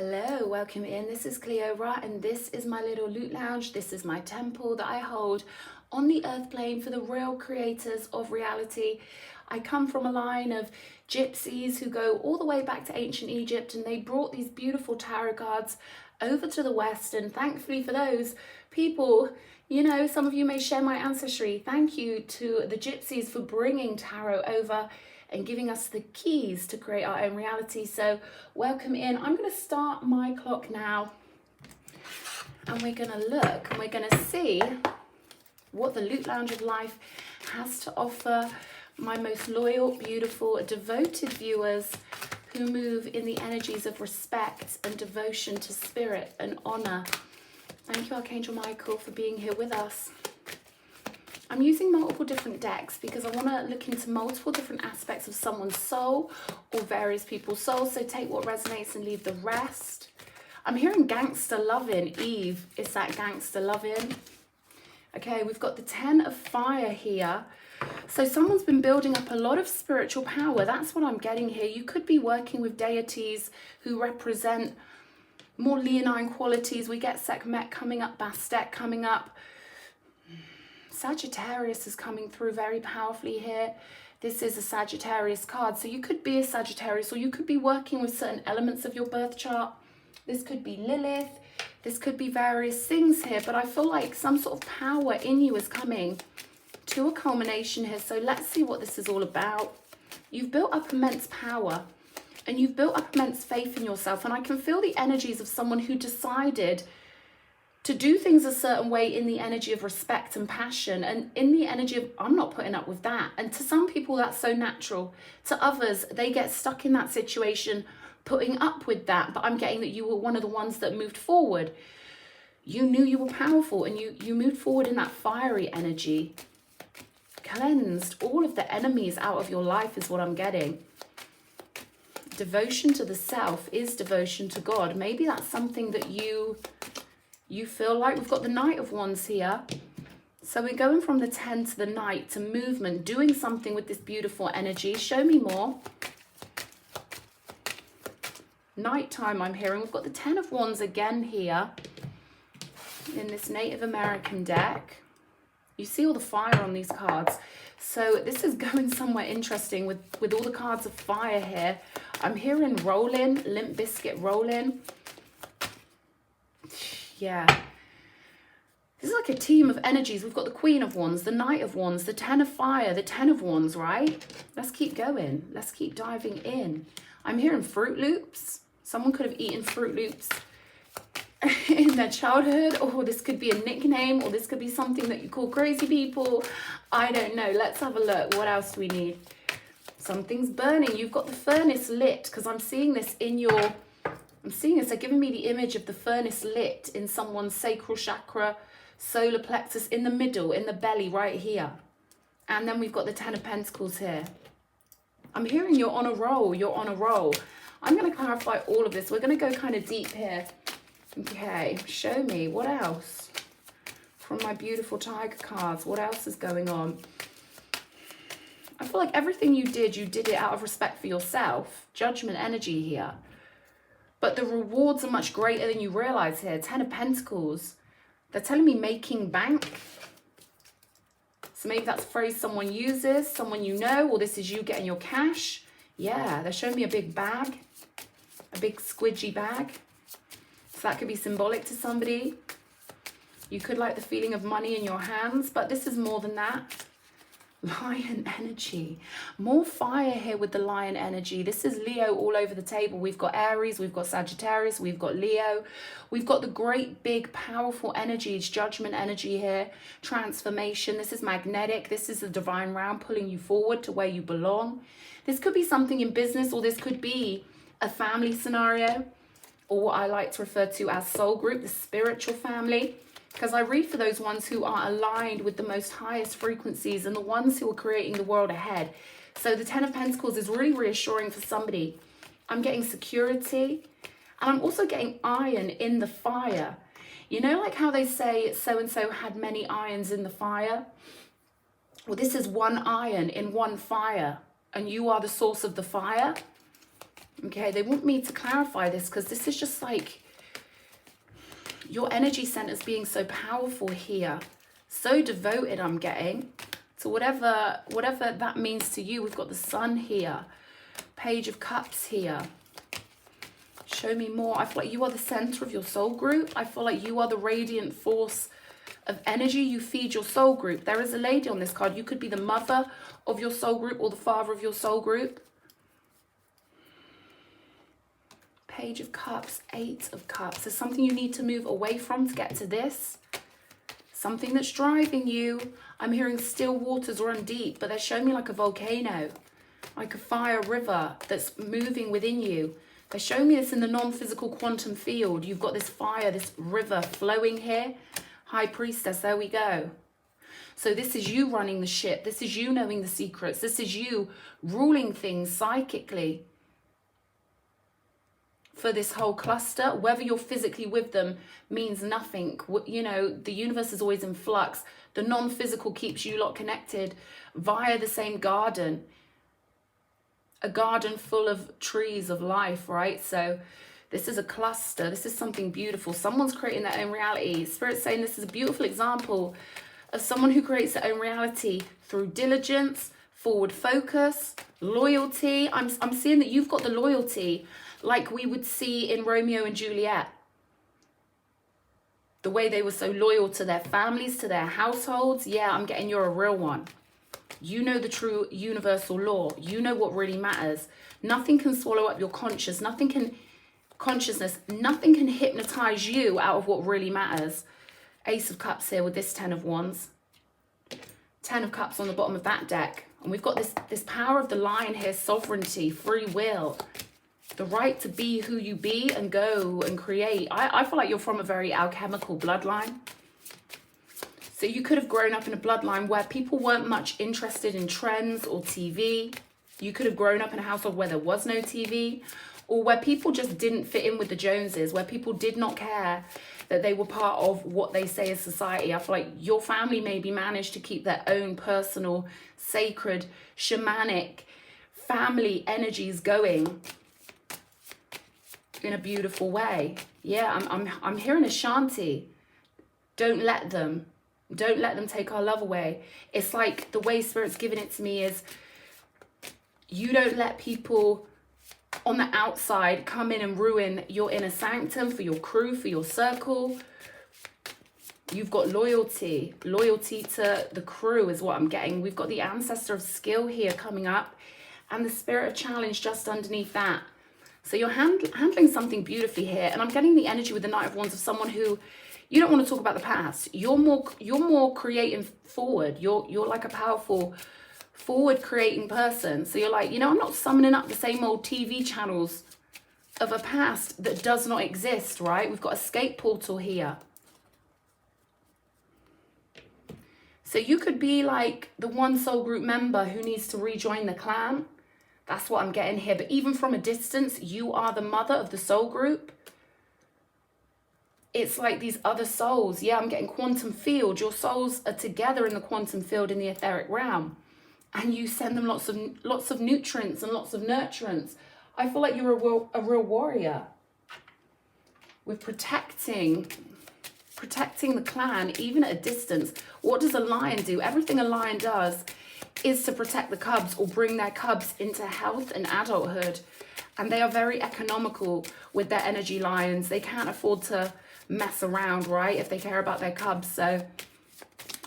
Hello, welcome in. This is Cleora and this is my little loot lounge. This is my temple that I hold on the earth plane for the real creators of reality. I come from a line of gypsies who go all the way back to ancient Egypt, and they brought these beautiful tarot cards over to the West. And thankfully for those people, you know, some of you may share my ancestry. Thank you to the gypsies for bringing tarot over and giving us the keys to create our own reality. So welcome in. I'm going to start my clock now, and we're going to look and we're going to see what the Loot Lounge of Life has to offer my most loyal, beautiful, devoted viewers who move in the energies of respect and devotion to spirit and honor. Thank you, Archangel Michael, for being here with us. I'm using multiple different decks because I want to look into multiple different aspects of someone's soul or various people's souls. So take what resonates and leave the rest. I'm hearing gangster loving. Eve, is that gangster loving? Okay, we've got the 10 of fire here. So someone's been building up a lot of spiritual power. That's what I'm getting here. You could be working with deities who represent more leonine qualities. We get Sekhmet coming up, Bastet coming up. Sagittarius is coming through very powerfully here. This is a Sagittarius card. So you could be a Sagittarius, or you could be working with certain elements of your birth chart. This could be Lilith. This could be various things here. But I feel like some sort of power in you is coming to a culmination here. So let's see what this is all about. You've built up immense power, and you've built up immense faith in yourself. And I can feel the energies of someone who decided to do things a certain way in the energy of respect and passion, and in the energy of, I'm not putting up with that. And to some people, that's so natural. To others, they get stuck in that situation, putting up with that. But I'm getting that you were one of the ones that moved forward. You knew you were powerful, and you moved forward in that fiery energy. Cleansed all of the enemies out of your life is what I'm getting. Devotion to the self is devotion to God. Maybe that's something that you feel like. We've got the Knight of Wands here. So we're going from the 10 to the Knight to movement, doing something with this beautiful energy. Show me more. Nighttime, I'm hearing. We've got the 10 of Wands again here in this Native American deck. You see all the fire on these cards. So this is going somewhere interesting with all the cards of fire here. I'm hearing rolling, Limp Bizkit rolling. Yeah, this is like a team of energies. We've got the Queen of Wands, the Knight of Wands, the 10 of Fire, the 10 of Wands, right? Let's keep going. Let's keep diving in. I'm hearing Fruit Loops. Someone could have eaten Fruit Loops in their childhood, or this could be a nickname, or this could be something that you call crazy people. I don't know. Let's have a look. What else do we need? Something's burning. You've got the furnace lit, because I'm seeing this in your... I'm seeing this, they're giving me the image of the furnace lit in someone's sacral chakra, solar plexus, in the middle, in the belly, right here. And then we've got the 10 of Pentacles here. I'm hearing you're on a roll, you're on a roll. I'm going to clarify all of this. We're going to go kind of deep here. Okay, show me, what else? From my beautiful tiger cards, what else is going on? I feel like everything you did it out of respect for yourself. Judgment energy here. But the rewards are much greater than you realize here. 10 of Pentacles. They're telling me making bank. So maybe that's a phrase someone uses, someone you know, or this is you getting your cash. Yeah, they're showing me a big bag. A big squidgy bag. So that could be symbolic to somebody. You could like the feeling of money in your hands, but this is more than that. Lion energy. More fire here with the lion energy. This is Leo all over the table. We've got Aries, we've got Sagittarius, we've got Leo. We've got the great, big, powerful energies, judgment energy here, transformation. This is magnetic. This is the divine realm pulling you forward to where you belong. This could be something in business, or this could be a family scenario, or what I like to refer to as soul group, the spiritual family. Because I read for those ones who are aligned with the most highest frequencies and the ones who are creating the world ahead. So the 10 of Pentacles is really reassuring for somebody. I'm getting security, and I'm also getting iron in the fire. You know, like how they say so-and-so had many irons in the fire? Well, this is one iron in one fire, and you are the source of the fire. Okay, they want me to clarify this because this is just like your energy centers being so powerful here. So devoted, I'm getting, to whatever that means to you. We've got the Sun here. Page of Cups here. Show me more. I feel like you are the center of your soul group. I feel like you are the radiant force of energy. You feed your soul group. There is a lady on this card. You could be the mother of your soul group or the father of your soul group. Page of Cups, Eight of Cups. There's something you need to move away from to get to this. Something that's driving you. I'm hearing still waters run deep, but they're showing me like a volcano, like a fire river that's moving within you. They're showing me this in the non-physical quantum field. You've got this fire, this river flowing here. High Priestess, there we go. So this is you running the ship. This is you knowing the secrets. This is you ruling things psychically for this whole cluster. Whether you're physically with them means nothing. You know, the universe is always in flux. The non-physical keeps you lot connected via the same garden. A garden full of trees of life, right? So this is a cluster. This is something beautiful. Someone's creating their own reality. Spirit's saying this is a beautiful example of someone who creates their own reality through diligence, forward focus, loyalty. I'm seeing that you've got the loyalty like we would see in Romeo and Juliet. The way they were so loyal to their families, to their households. Yeah, I'm getting you're a real one. You know the true universal law. You know what really matters. Nothing can swallow up your consciousness. Nothing can hypnotize you out of what really matters. Ace of Cups here with this 10 of Wands. 10 of Cups on the bottom of that deck. And we've got this power of the Lion here. Sovereignty, free will. The right to be who you be and go and create. I feel like you're from a very alchemical bloodline. So you could have grown up in a bloodline where people weren't much interested in trends or TV. You could have grown up in a household where there was no TV, or where people just didn't fit in with the Joneses, where people did not care that they were part of what they say is society. I feel like your family maybe managed to keep their own personal, sacred, shamanic family energies going in a beautiful way. Yeah, I'm hearing Ashanti. Don't let them take our love away. It's like the way Spirit's giving it to me is you don't let people on the outside come in and ruin your inner sanctum for your crew, for your circle. You've got loyalty. Loyalty to the crew is what I'm getting. We've got the ancestor of skill here coming up and the spirit of challenge just underneath that. So you're handling something beautifully here. And I'm getting the energy with the Knight of Wands of someone who, you don't want to talk about the past. You're more creating forward. You're like a powerful forward creating person. So you're like, you know, I'm not summoning up the same old TV channels of a past that does not exist, right? We've got escape portal here. So you could be like the one soul group member who needs to rejoin the clan. That's what I'm getting here. But even from a distance, you are the mother of the soul group. It's like these other souls. Yeah, I'm getting quantum field. Your souls are together in the quantum field in the etheric realm. And you send them lots of nutrients and lots of nurturance. I feel like you're a real warrior. With protecting the clan, even at a distance. What does a lion do? Everything a lion does is to protect the cubs or bring their cubs into health and adulthood. And they are very economical with their energy, lions. They can't afford to mess around, right, if they care about their cubs. So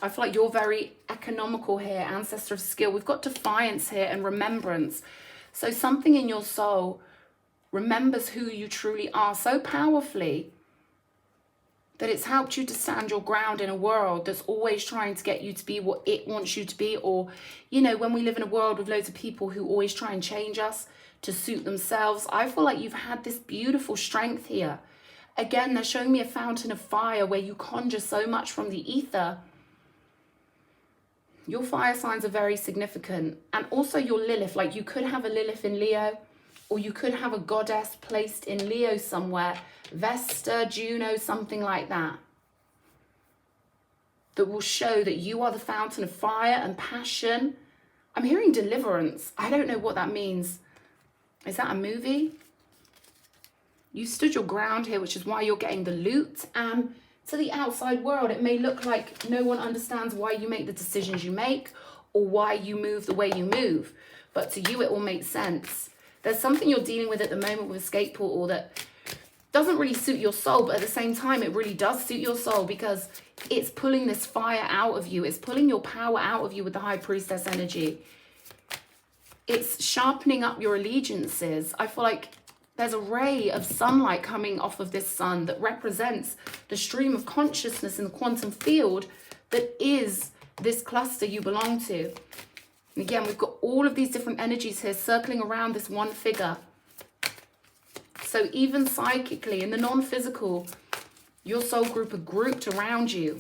I feel like you're very economical here, ancestor of skill. We've got defiance here and remembrance. So something in your soul remembers who you truly are so powerfully that it's helped you to stand your ground in a world that's always trying to get you to be what it wants you to be. Or, you know, when we live in a world with loads of people who always try and change us to suit themselves, I feel like you've had this beautiful strength here. Again, they're showing me a fountain of fire where you conjure so much from the ether. Your fire signs are very significant. And also your Lilith, like you could have a Lilith in Leo, or you could have a goddess placed in Leo somewhere, Vesta, Juno, something like that, that will show that you are the fountain of fire and passion. I'm hearing deliverance. I don't know what that means. Is that a movie? You stood your ground here, which is why you're getting the loot. And to the outside world, it may look like no one understands why you make the decisions you make or why you move the way you move. But to you, it all makes sense. There's something you're dealing with at the moment with escape portal that doesn't really suit your soul, but at the same time, it really does suit your soul because it's pulling this fire out of you. It's pulling your power out of you with the High Priestess energy. It's sharpening up your allegiances. I feel like there's a ray of sunlight coming off of this sun that represents the stream of consciousness in the quantum field that is this cluster you belong to. And again, we've got all of these different energies here circling around this one figure. So even psychically, in the non-physical, your soul group are grouped around you.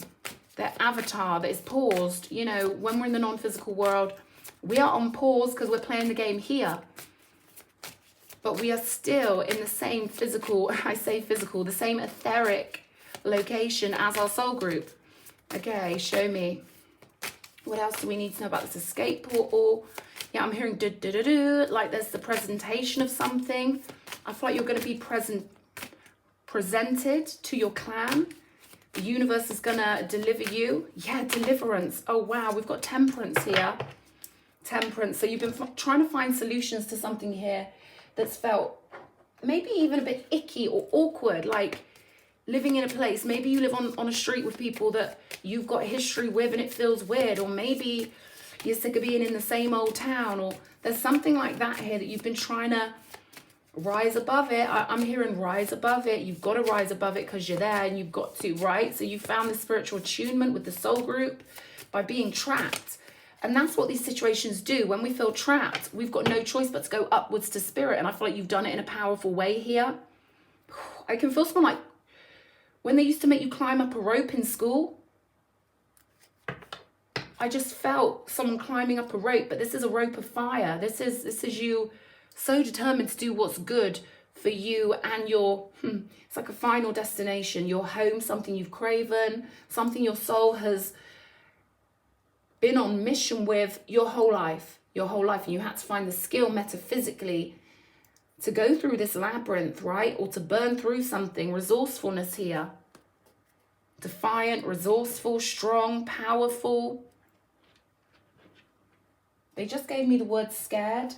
Their avatar that is paused. You know, when we're in the non-physical world, we are on pause because we're playing the game here. But we are still in the same physical, I say physical, the same etheric location as our soul group. Okay, show me. What else do we need to know about this escape portal? Yeah, I'm hearing do-do-do-do, like there's the presentation of something. I feel like you're going to be presented to your clan. The universe is going to deliver you. Yeah, deliverance. Oh, wow, we've got temperance here. Temperance. So you've been trying to find solutions to something here that's felt maybe even a bit icky or awkward, like living in a place. Maybe you live on a street with people that you've got history with and it feels weird, or maybe you're sick of being in the same old town, or there's something like that here that you've been trying to rise above it. I'm hearing rise above it. You've got to rise above it because you're there and you've got to, right? So you found the spiritual attunement with the soul group by being trapped. And that's what these situations do. When we feel trapped, we've got no choice but to go upwards to spirit. And I feel like you've done it in a powerful way here. I can feel something like when they used to make you climb up a rope in school. I just felt someone climbing up a rope, but this is a rope of fire. This is you so determined to do what's good for you and your, it's like a final destination, your home, something you've craven, something your soul has been on mission with your whole life, and you had to find the skill metaphysically to go through this labyrinth, right? Or to burn through something. Resourcefulness here. Defiant, resourceful, strong, powerful. They just gave me the word scared.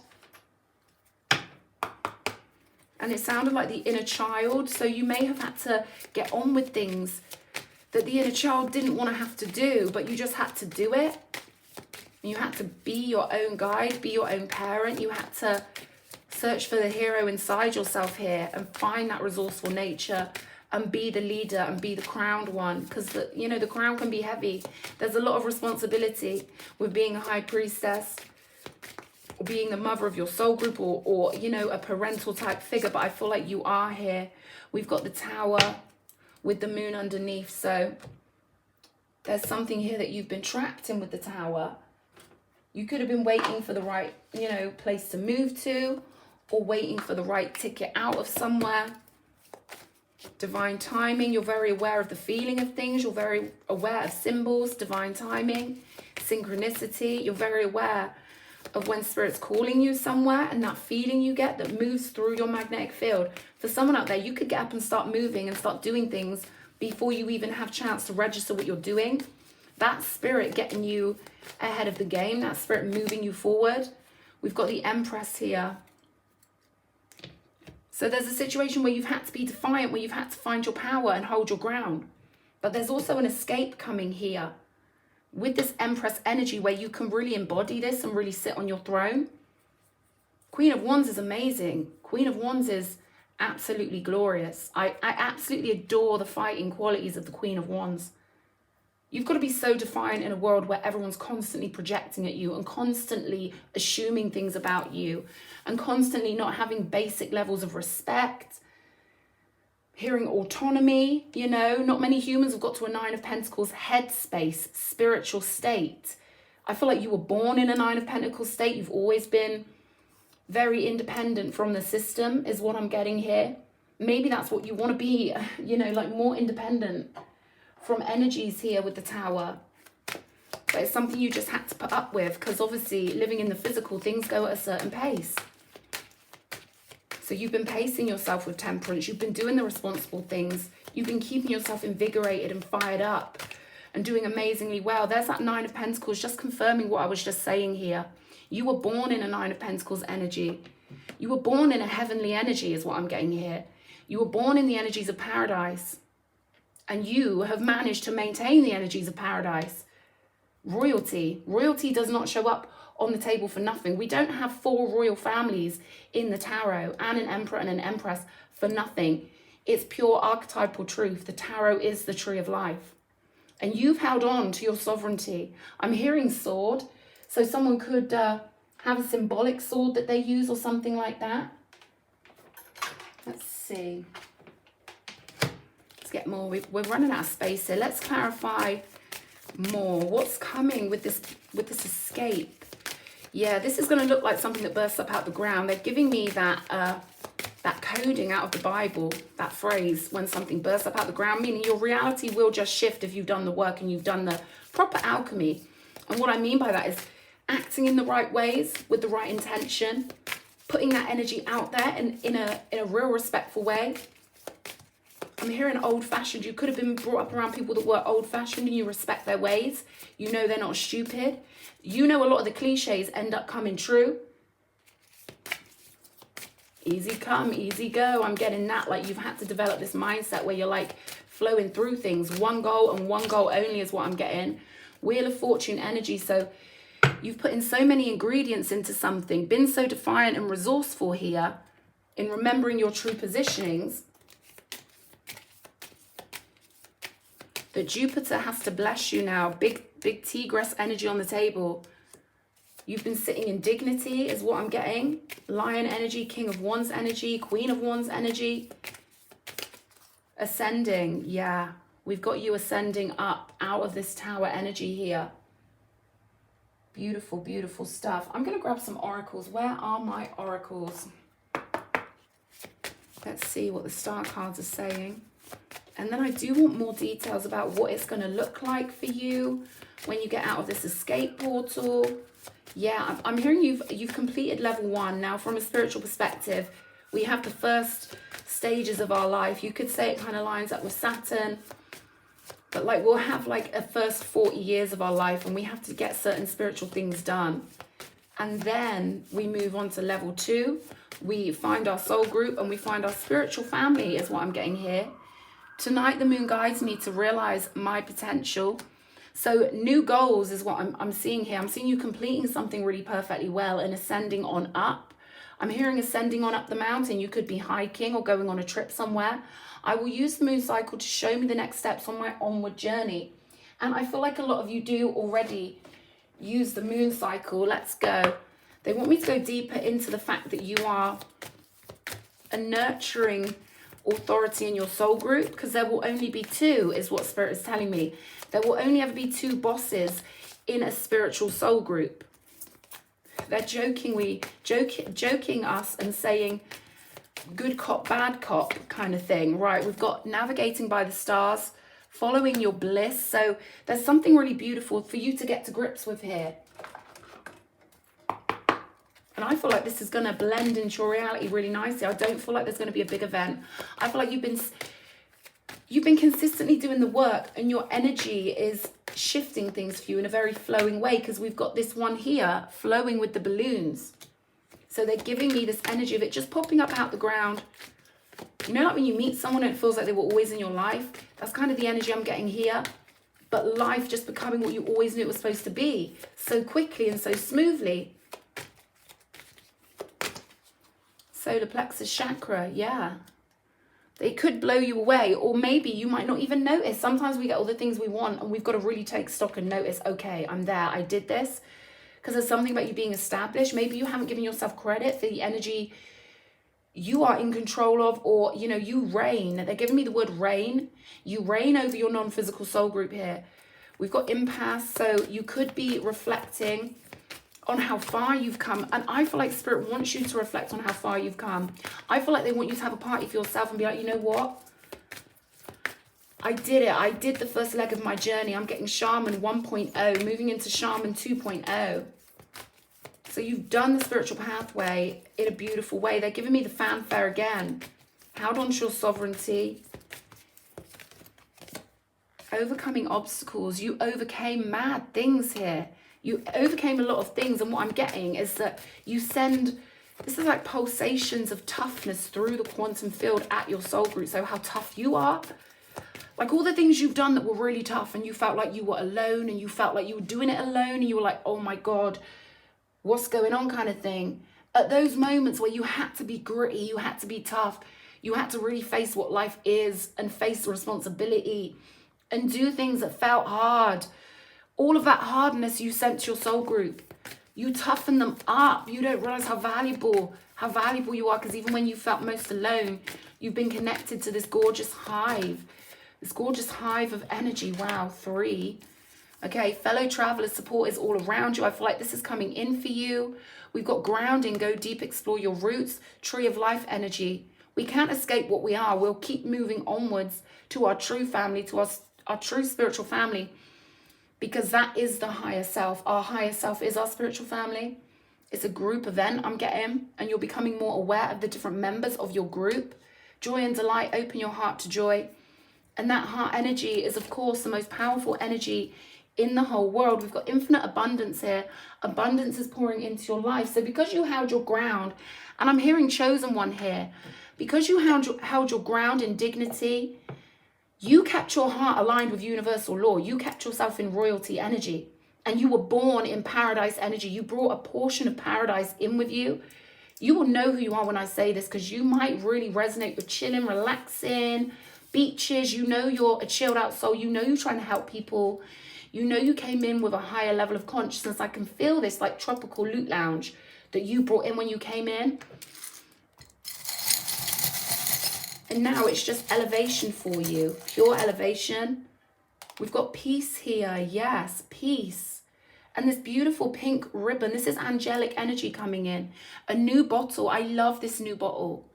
And it sounded like the inner child. So you may have had to get on with things that the inner child didn't want to have to do, but you just had to do it. You had to be your own guide, be your own parent. You had to search for the hero inside yourself here and find that resourceful nature and be the leader and be the crowned one. Because, the crown can be heavy. There's a lot of responsibility with being a high priestess or being the mother of your soul group or a parental type figure. But I feel like you are here. We've got the tower with the moon underneath. So there's something here that you've been trapped in with the tower. You could have been waiting for the right, place to move to, or waiting for the right ticket out of somewhere. Divine timing. You're very aware of the feeling of things. You're very aware of symbols, divine timing, synchronicity. You're very aware of when spirit's calling you somewhere and that feeling you get that moves through your magnetic field. For someone out there, you could get up and start moving and start doing things before you even have a chance to register what you're doing. That spirit getting you ahead of the game, that spirit moving you forward. We've got the Empress here. So there's a situation where you've had to be defiant, where you've had to find your power and hold your ground. But there's also an escape coming here with this Empress energy where you can really embody this and really sit on your throne. Queen of Wands is amazing. Queen of Wands is absolutely glorious. I absolutely adore the fighting qualities of the Queen of Wands. You've got to be so defiant in a world where everyone's constantly projecting at you and constantly assuming things about you and constantly not having basic levels of respect, hearing autonomy. Not many humans have got to a Nine of Pentacles headspace, spiritual state. I feel like you were born in a Nine of Pentacles state. You've always been very independent from the system is what I'm getting here. Maybe that's what you want to be, like more independent from energies here with the tower. But it's something you just had to put up with because obviously living in the physical, things go at a certain pace. So you've been pacing yourself with temperance. You've been doing the responsible things. You've been keeping yourself invigorated and fired up and doing amazingly well. There's that Nine of Pentacles, just confirming what I was just saying here. You were born in a Nine of Pentacles energy. You were born in a heavenly energy is what I'm getting here. You were born in the energies of paradise. And you have managed to maintain the energies of paradise. Royalty. Royalty does not show up on the table for nothing. We don't have 4 royal families in the tarot and an emperor and an empress for nothing. It's pure archetypal truth. The tarot is the tree of life. And you've held on to your sovereignty. I'm hearing sword. So someone could have a symbolic sword that they use or something like that. Let's see. Let's get more. We're running out of space here. Let's clarify more. What's coming with this escape? Yeah, this is going to look like something that bursts up out the ground. They're giving me that that coding out of the Bible, that phrase, when something bursts up out the ground, meaning your reality will just shift if you've done the work and you've done the proper alchemy. And what I mean by that is acting in the right ways with the right intention, putting that energy out there in a real respectful way. I'm hearing old-fashioned. You could have been brought up around people that were old-fashioned and you respect their ways. You know they're not stupid. You know a lot of the cliches end up coming true. Easy come, easy go. I'm getting that. Like you've had to develop this mindset where you're like flowing through things. One goal and one goal only is what I'm getting. Wheel of Fortune energy. So you've put in so many ingredients into something, been so defiant and resourceful here in remembering your true positionings, that Jupiter has to bless you now. Big Tigress energy on the table. You've been sitting in dignity is what I'm getting. Lion energy, King of Wands energy, Queen of Wands energy. Ascending, yeah. We've got you ascending up out of this tower energy here. Beautiful, beautiful stuff. I'm going to grab some oracles. Where are my oracles? Let's see what the star cards are saying. And then I do want more details about what it's going to look like for you when you get out of this escape portal. Yeah, I'm hearing you've completed level 1. Now, from a spiritual perspective, we have the first stages of our life. You could say it kind of lines up with Saturn. But like we'll have like a first 40 years of our life and we have to get certain spiritual things done. And then we move on to level 2. We find our soul group and we find our spiritual family is what I'm getting here. Tonight, the moon guides me to realize my potential. So new goals is what I'm seeing here. I'm seeing you completing something really perfectly well and ascending on up. I'm hearing ascending on up the mountain. You could be hiking or going on a trip somewhere. I will use the moon cycle to show me the next steps on my onward journey. And I feel like a lot of you do already use the moon cycle. Let's go. They want me to go deeper into the fact that you are a nurturing authority in your soul group, because there will only be 2 is what Spirit is telling me. There will only ever be 2 bosses in a spiritual soul group. They're joking us and saying good cop, bad cop kind of thing. Right, we've got navigating by the stars, following your bliss. So there's something really beautiful for you to get to grips with here. And I feel like this is going to blend into your reality really nicely. I don't feel like there's going to be a big event. I feel like you've been consistently doing the work and your energy is shifting things for you in a very flowing way, because we've got this one here flowing with the balloons. So they're giving me this energy of it just popping up out the ground. You know, like when you meet someone and it feels like they were always in your life? That's kind of the energy I'm getting here. But life just becoming what you always knew it was supposed to be so quickly and so smoothly. Solar plexus chakra, yeah. They could blow you away, or maybe you might not even notice. Sometimes we get all the things we want and we've got to really take stock and notice, okay, I'm there, I did this. Because there's something about you being established. Maybe you haven't given yourself credit for the energy you are in control of, or, you know, you reign. They're giving me the word reign. You reign over your non-physical soul group here. We've got impasse, so you could be reflecting on how far you've come. And I feel like Spirit wants you to reflect on how far you've come. I feel like they want you to have a party for yourself and be like, you know what? I did it. I did the first leg of my journey. I'm getting Shaman 1.0, moving into Shaman 2.0. So you've done the spiritual pathway in a beautiful way. They're giving me the fanfare again. Held on to your sovereignty. Overcoming obstacles. You overcame mad things here. You overcame a lot of things. And what I'm getting is that you send, this is like pulsations of toughness through the quantum field at your soul group. So how tough you are. Like all the things you've done that were really tough and you felt like you were alone and you felt like you were doing it alone and you were like, oh my God, what's going on kind of thing. At those moments where you had to be gritty, you had to be tough, you had to really face what life is and face the responsibility and do things that felt hard. All of that hardness you sent to your soul group. You toughen them up. You don't realize how valuable you are, because even when you felt most alone, you've been connected to this gorgeous hive. This gorgeous hive of energy. Wow, 3. Okay, fellow travelers, support is all around you. I feel like this is coming in for you. We've got grounding, go deep, explore your roots, tree of life energy. We can't escape what we are. We'll keep moving onwards to our true family, to our true spiritual family, because that is the higher self. Our higher self is our spiritual family. It's a group event I'm getting, and you're becoming more aware of the different members of your group. Joy and delight, open your heart to joy. And that heart energy is, of course, the most powerful energy in the whole world. We've got infinite abundance here. Abundance is pouring into your life. So because you held your ground, and I'm hearing chosen one here, because you held your ground in dignity, you kept your heart aligned with universal law. You kept yourself in royalty energy, and you were born in paradise energy. You brought a portion of paradise in with you. You will know who you are when I say this, because you might really resonate with chilling, relaxing, beaches. You know you're a chilled out soul. You know you're trying to help people. You know you came in with a higher level of consciousness. I can feel this like tropical loot lounge that you brought in when you came in. And now it's just elevation for you. Pure elevation. We've got peace here. Yes, peace. And this beautiful pink ribbon. This is angelic energy coming in. A new bottle. I love this new bottle,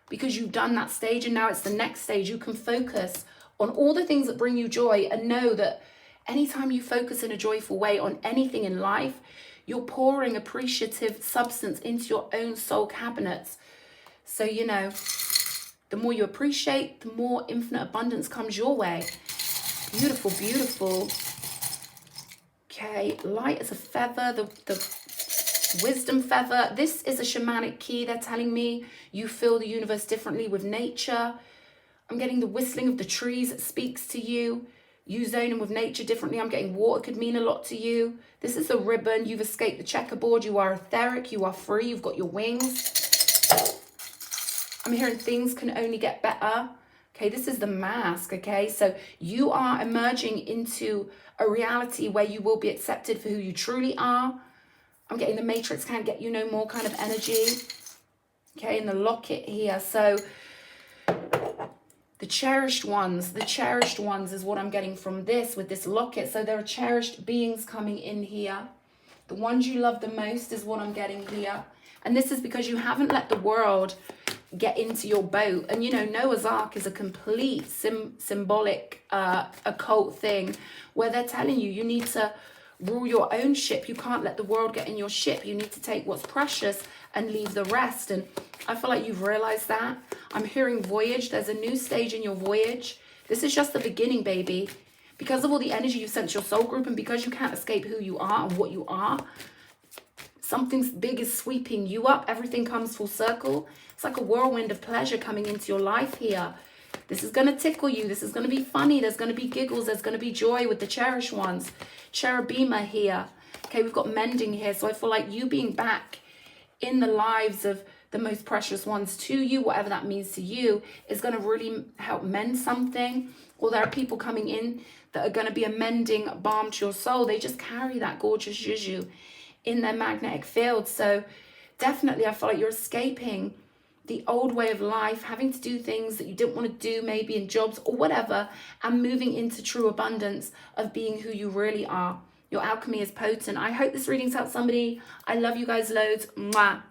because you've done that stage and now it's the next stage. You can focus on all the things that bring you joy, and know that anytime you focus in a joyful way on anything in life, you're pouring appreciative substance into your own soul cabinets. So, you know, the more you appreciate, the more infinite abundance comes your way. Beautiful, beautiful. Okay, light as a feather, the wisdom feather. This is a shamanic key. They're telling me you feel the universe differently with nature. I'm getting the whistling of the trees that speaks to you. You zoning with nature differently. I'm getting water could mean a lot to you. This is a ribbon. You've escaped the checkerboard. You are etheric. You are free. You've got your wings. I'm hearing things can only get better. Okay, this is the mask. Okay, so you are emerging into a reality where you will be accepted for who you truly are. I'm getting the matrix can't get you no more kind of energy. Okay, and the locket here. So the cherished ones is what I'm getting from this with this locket. So there are cherished beings coming in here. The ones you love the most is what I'm getting here. And this is because you haven't let the world get into your boat. And you know, Noah's Ark is a complete symbolic occult thing, where they're telling you need to rule your own ship. You can't let the world get in your ship. You need to take what's precious and leave the rest. And I feel like you've realized that. I'm hearing voyage. There's a new stage in your voyage. This is just the beginning, baby. Because of all the energy you've sent to your soul group, and because you can't escape who you are and what you are, something big is sweeping you up. Everything comes full circle. It's like a whirlwind of pleasure coming into your life here. This is going to tickle you. This is going to be funny. There's going to be giggles. There's going to be joy with the cherished ones. Cherubima here. Okay, we've got mending here. So I feel like you being back in the lives of the most precious ones to you, whatever that means to you, is going to really help mend something. Or there are people coming in that are going to be a mending balm to your soul. They just carry that gorgeous juju in their magnetic field. So definitely I feel like you're escaping the old way of life, having to do things that you didn't want to do, maybe in jobs or whatever, and moving into true abundance of being who you really are. Your alchemy is potent. I hope this reading's helped somebody. I love you guys loads. Mwah.